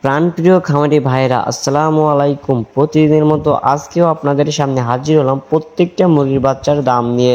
প্রাণপ্রিয় খামারি ভাইরা আসসালামু আলাইকুম। প্রতিদিনের মতো আজকেও আপনাদের সামনে হাজির হলাম প্রত্যেকটা মুরগির বাচ্চার দাম নিয়ে।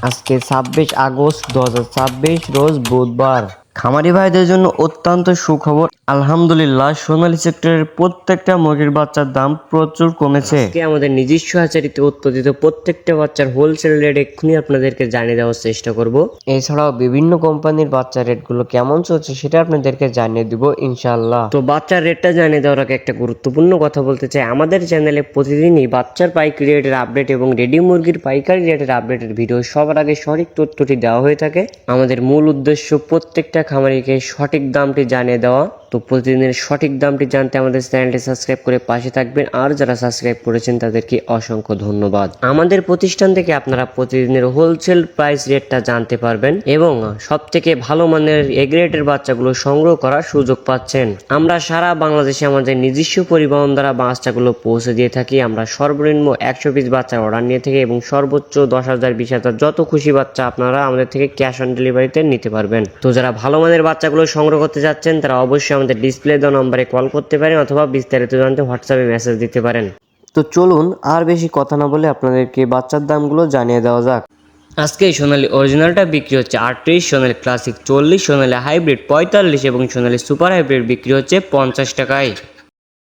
আজকে 26 আগস্ট 2026 রোজ বুধবার। খামারি ভাইদের জন্য অত্যন্ত সুখবর, আলহামদুলিল্লাহ সোনালী সেক্টরের প্রত্যেকটা মুরগির বাচ্চার দাম প্রচুর কমেছে। আজকে আমাদের নিজস্ব হ্যাচারিতে উৎপাদিত প্রত্যেকটা বাচ্চার হোলসেল রেট এক্ষুনি আপনাদেরকে জানিয়ে দেওয়ার চেষ্টা করব। এছাড়াও বিভিন্ন কোম্পানির বাচ্চার রেটগুলো কেমন চলছে সেটা আপনাদেরকে জানিয়ে দিব ইনশাআল্লাহ। তো বাচ্চার রেটটা জানিয়ে দেওয়ার আগে একটা গুরুত্বপূর্ণ কথা বলতে চাই, আমাদের চ্যানেলে প্রতিদিনই বাচ্চার পাইকারি রেটের আপডেট এবং রেডি মুরগির পাইকারি রেটের আপডেটের ভিডিও সবার আগে সঠিক তথ্যটি দেওয়া হয়ে থাকে। আমাদের মূল উদ্দেশ্য প্রত্যেকটা খামারিকে সঠিক দামটি জানিয়ে দেওয়া। তো প্রতিদিনের সঠিক দামটি জানতে আমাদের চ্যানেলটি সাবস্ক্রাইব করে পাশে থাকবেন, আর যারা সাবস্ক্রাইব করেছেন তাদেরকে অসংখ্য ধন্যবাদ। আমাদের প্রতিষ্ঠান থেকে আপনারা প্রতিদিনের হোলসেল প্রাইস রেটটা জানতে পারবেন এবং সব থেকে ভালো মানের এ গ্রেডের বাচ্চাগুলো সংগ্রহ করার সুযোগ পাচ্ছেন। আমরা সারা বাংলাদেশে আমাদের নিজস্ব পরিবহন দ্বারা বাচ্চাগুলো পৌঁছে দিয়ে থাকি। আমরা সর্বনিম্ন 100 পিস বাচ্চার অর্ডার নিয়ে থাকি এবং সর্বোচ্চ 10,000 20,000 যত খুশি বাচ্চা আপনারা আমাদের থেকে ক্যাশ অন ডেলিভারিতে নিতে পারবেন। তো যারা ভালো মানের বাচ্চাগুলো সংগ্রহ করতে যাচ্ছেন তারা অবশ্যই আমাদের ডিসপ্লে দেওয়া নম্বরে কল করতে পারেন অথবা বিস্তারিত জানতে হোয়াটসঅ্যাপে মেসেজ দিতে পারেন। তো চলুন আর বেশি কথা না বলে আপনাদেরকে বাচ্চার দামগুলো জানিয়ে দেওয়া যাক। আজকে সোনালী অরিজিনালটা বিক্রি হচ্ছে 38, সোনালী ক্লাসিক 40, সোনালী হাইব্রিড 45 এবং সোনালী সুপার হাইব্রিড বিক্রি হচ্ছে 50 টাকায়।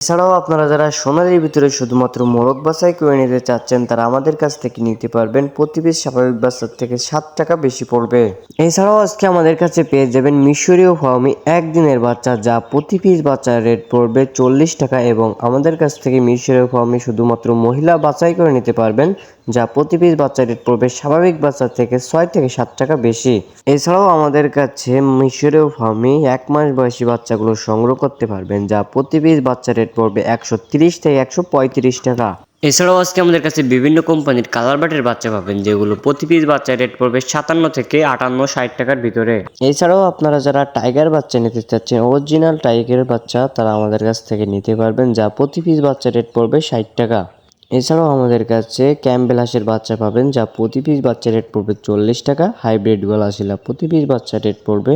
এছাড়াও আপনারা যারা সোনালীর ভিতরে শুধুমাত্র মোরগ বাছাই করে নিতে চাচ্ছেন তারা আমাদের কাছ থেকে নিতে পারবেন। প্রতি পিস স্বাভাবিক বাচ্চার থেকে 7 টাকা বেশি পড়বে। এছাড়াও আজকে আমাদের কাছে পেয়ে যাবেন মিশরীয় ফার্মি একদিনের বাচ্চা, যা প্রতি পিস বাচ্চার রেট পড়বে 40 টাকা এবং আমাদের কাছ থেকে মিশরীয় ফার্মি শুধুমাত্র মহিলা বাছাই করে নিতে পারবেন, যা প্রতি পিস বাচ্চার রেট পড়বে স্বাভাবিক বাচ্চার থেকে 6 থেকে 7 টাকা বেশি। এছাড়াও আমাদের কাছে মিশরীয় ফার্মি 1 মাস বয়সী বাচ্চাগুলো সংগ্রহ করতে পারবেন, যা প্রতি পিস বাচ্চার রেট পড়বে 130 থেকে 135 টাকা। এছাড়াও আজকে আমাদের কাছে বিভিন্ন কোম্পানির কালার বাটের বাচ্চা পাবেন, যেগুলো প্রতি পিস বাচ্চার রেট পড়বে 57 থেকে 58 60 টাকার ভিতরে। এছাড়াও আপনারা যারা টাইগার বাচ্চা নিতে চাচ্ছেন, অরিজিনাল টাইগার বাচ্চা, তারা আমাদের কাছ থেকে নিতে পারবেন, যা প্রতি পিস বাচ্চার রেট পড়বে 60 টাকা। এছাড়াও আমাদের কাছে ক্যাম্বেল হাঁসের বাচ্চা পাবেন, যা প্রতি পিস বাচ্চা রেট পড়বে 40 টাকা। হাইব্রিড গলা শিলা প্রতি পিস বাচ্চা রেট পড়বে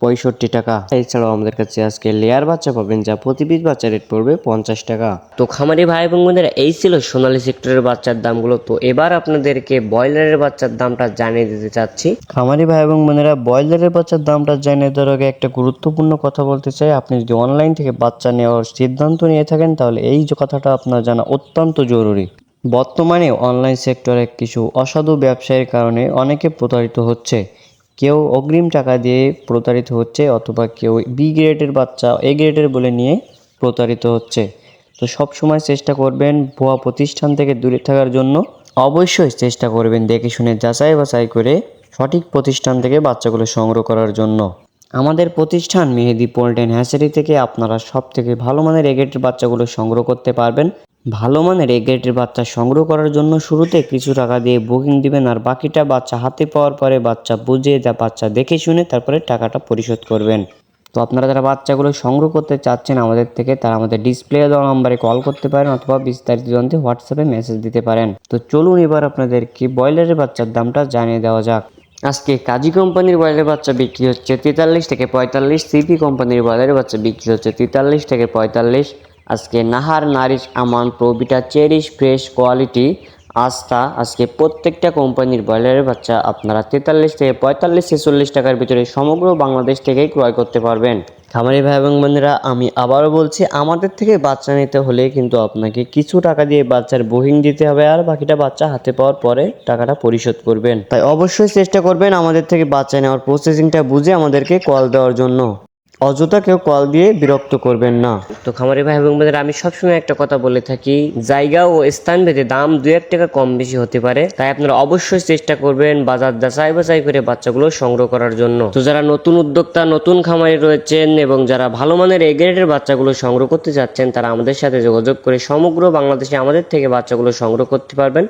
65 টাকা। এছাড়াও আমাদের কাছে আজকে লেয়ার বাচ্চা পাবেন, যা প্রতি পিস বাচ্চা রেট পড়বে 50 টাকা। তো খামারি ভাই এবং বোনেরা, এই ছিল সোনালী সেক্টরের বাচ্চার দামগুলো। তো এবার আপনাদেরকে ব্রয়লারের বাচ্চার দামটা জানিয়ে দিতে চাচ্ছি। খামারি ভাই এবং বোনেরা, ব্রয়লারের বাচ্চার দামটা জানিয়ে দেওয়ার আগে একটা গুরুত্বপূর্ণ কথা বলতে চাই। আপনি যদি অনলাইন থেকে বাচ্চা নেওয়ার সিদ্ধান্ত নিয়ে থাকেন তাহলে এই যে কথাটা আপনার জানা অত্যন্ত জরুরি। বর্তমানে অনলাইন সেক্টরে কিছু অসাধু ব্যবসায়ীর কারণে অনেকে প্রতারিত হচ্ছে। কেউ অগ্রিম টাকা দিয়ে প্রতারিত হচ্ছে অথবা কেউ বি গ্রেডের বাচ্চা এ গ্রেডের বলে নিয়ে প্রতারিত হচ্ছে। তো সব সময় চেষ্টা করবেন ভুয়া প্রতিষ্ঠান থেকে দূরে থাকার জন্য। অবশ্যই চেষ্টা করবেন দেখে শুনে যাচাই বাছাই করে সঠিক প্রতিষ্ঠান থেকে বাচ্চাগুলো সংগ্রহ করার জন্য। আমাদের প্রতিষ্ঠান মেহেদি পোল্ট্রি অ্যান্ড হ্যাচারি থেকে আপনারা সব থেকে ভালো মানের এ গ্রেডের বাচ্চাগুলো সংগ্রহ করতে পারবেন। ভালো মানের এ গ্রেডের বাচ্চা সংগ্রহ করার জন্য শুরুতে কিছু টাকা দিয়ে বুকিং দিবেন, আর বাকিটা বাচ্চা হাতে পাওয়ার পরে বাচ্চা বুঝে বাচ্চা দেখে শুনে তারপরে টাকাটা পরিশোধ করবেন। তো আপনারা যারা বাচ্চাগুলো সংগ্রহ করতে চাচ্ছেন আমাদের থেকে, তারা আমাদের ডিসপ্লে দেওয়া নম্বরে কল করতে পারেন অথবা বিস্তারিত জানতে হোয়াটসঅ্যাপে মেসেজ দিতে পারেন। তো চলুন এবার আপনাদেরকে ব্রয়লারের বাচ্চার দামটা জানিয়ে দেওয়া যাক। আজকে কাজী কোম্পানির ব্রয়লারের বাচ্চা বিক্রি হচ্ছে 43 থেকে 45, সিপি কোম্পানির ব্রয়লারের বাচ্চা বিক্রি হচ্ছে 43 থেকে 45। আজকে নাহার, নারিশ, আমান, প্রবিটা, চেরিশ, ফ্রেশ, কোয়ালিটি, আস্থা, আজকে প্রত্যেকটা কোম্পানির ব্রয়লারের বাচ্চা আপনারা 43 থেকে 45 46 টাকার ভিতরে সমগ্র বাংলাদেশ থেকেই ক্রয় করতে পারবেন। খামারি ভাই এবং বোনেরা, আমি আবারও বলছি, আমাদের থেকে বাচ্চা নিতে হলে কিন্তু আপনাকে কিছু টাকা দিয়ে বাচ্চার বুকিং দিতে হবে, আর বাকিটা বাচ্চা হাতে পাওয়ার পরে টাকাটা পরিশোধ করবেন। তাই অবশ্যই চেষ্টা করবেন আমাদের থেকে বাচ্চা নেওয়ার প্রসেসিংটা বুঝে আমাদেরকে কল দেওয়ার জন্য। অযথা কেউ কল দিয়ে বিরক্ত করবেন না। তো খামারি ভাই এবং বোনেরা, আমি সবসময় একটা কথা বলে থাকি, জায়গা ও স্থান ভেদে দাম 2-1 টাকা কম বেশি হতে পারে। তাই আপনারা অবশ্যই চেষ্টা করবেন বাজার যাচাই বাছাই করে বাচ্চাগুলো সংগ্রহ করার জন্য। তো যারা নতুন উদ্যোক্তা, নতুন খামারি রয়েছেন এবং যারা ভালো মানের এ গ্রেডের বাচ্চাগুলো সংগ্রহ করতে যাচ্ছেন, তারা আমাদের সাথে যোগাযোগ করে সমগ্র বাংলাদেশে আমাদের থেকে বাচ্চাগুলো সংগ্রহ করতে পারবেন।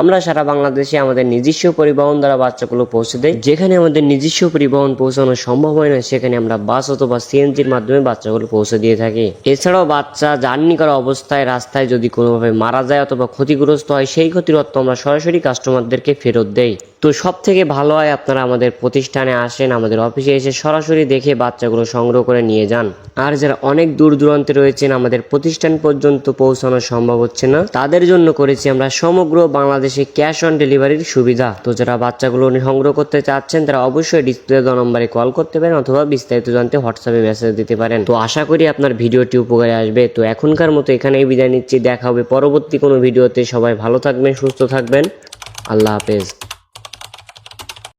আমরা সারা বাংলাদেশে আমাদের নিজস্ব পরিবহন দ্বারা বাচ্চাগুলো পৌঁছে দেই। যেখানে আমাদের নিজস্ব পরিবহন পৌঁছানো সম্ভব হয় না, সেখানে আমরা বাস অথবা সিএনজির মাধ্যমে বাচ্চাগুলো পৌঁছে দিয়ে থাকি। এছাড়াও বাচ্চা জার্নি করা অবস্থায় রাস্তায় যদি কোনোভাবে মারা যায় অথবা ক্ষতিগ্রস্ত হয়, সেই ক্ষতির অর্থ আমরা সরাসরি কাস্টমারদেরকে ফেরত দেই। তো সব থেকে ভালো হয় আপনারা আমাদের প্রতিষ্ঠানে আসেন, আমাদের অফিসে এসে সরাসরি দেখে বাচ্চাগুলো সংগ্রহ করে নিয়ে যান। আর যারা অনেক দূর দূরান্তে রয়েছেন, আমাদের প্রতিষ্ঠান পর্যন্ত পৌঁছানো সম্ভব হচ্ছে না, তাদের জন্য করেছি আমরা সমগ্র বাংলাদেশে ক্যাশ অন ডেলিভারির সুবিধা। তো যারা বাচ্চাগুলো সংগ্রহ করতে চাচ্ছেন তারা অবশ্যই ডিসপ্লে দেওয়া নম্বরে কল করতে পারেন অথবা বিস্তারিত জানতে হোয়াটসঅ্যাপে মেসেজ দিতে পারেন। তো আশা করি আপনার ভিডিওটি উপকারে আসবে। তো এখনকার মতো এখানেই বিদায় নিচ্ছি, দেখা হবে পরবর্তী কোনো ভিডিওতে। সবাই ভালো থাকবেন, সুস্থ থাকবেন, আল্লাহ হাফেজ।